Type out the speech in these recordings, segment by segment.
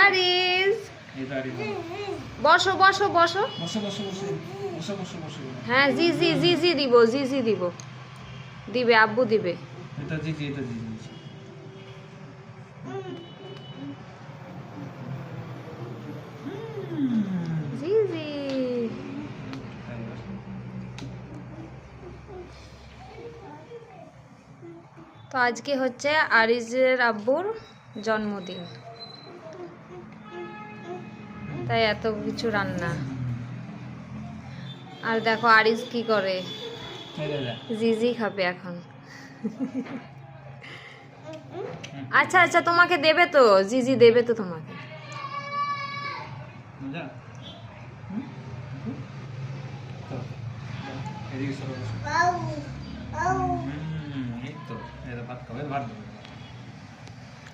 আরিস বসো বসো বসো হ্যাঁ জিজি জিজি দিব জিজি দিব দিবে আব্বু দিবে এটা জিজি জিজি তো আজকে হচ্ছে আরিজের আব্বুর জন্মদিন, তাই এত কিছু রান্না। আর দেখো আরিজ কি করে, জিজি খাবে এখন। আচ্ছা আচ্ছা তোমাকে দেবে তো, জিজি দেবে তো তোমাকে।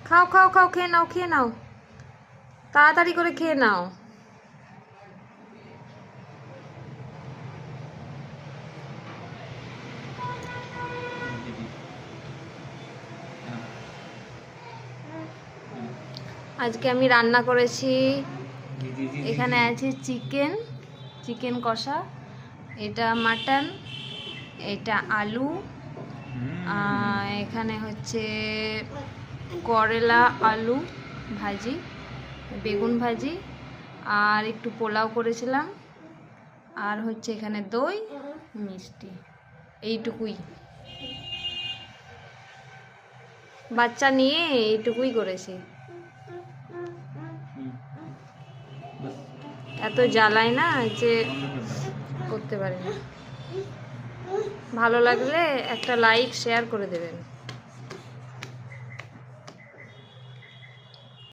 খাও খাও খাও, খেয়ে নাও খেয়ে নাও, তাড়াতাড়ি করে খেয়ে নাও। আজকে আমি রান্না করেছি, এখানে আছে চিকেন কষা, এটা মাটন, এটা আলু, এখানে হচ্ছে করলা আলু ভাজি, বেগুন ভাজি, আর একটু পোলাও করেছিলাম, আর হচ্ছে এখানে দই মিষ্টি, এইটুকুই। বাচ্চা নিয়ে এইটুকুই করেছি, এত জ্বালায় না যে করতে পারি না। ভালো লাগলে একটা লাইক শেয়ার করে দেবেন।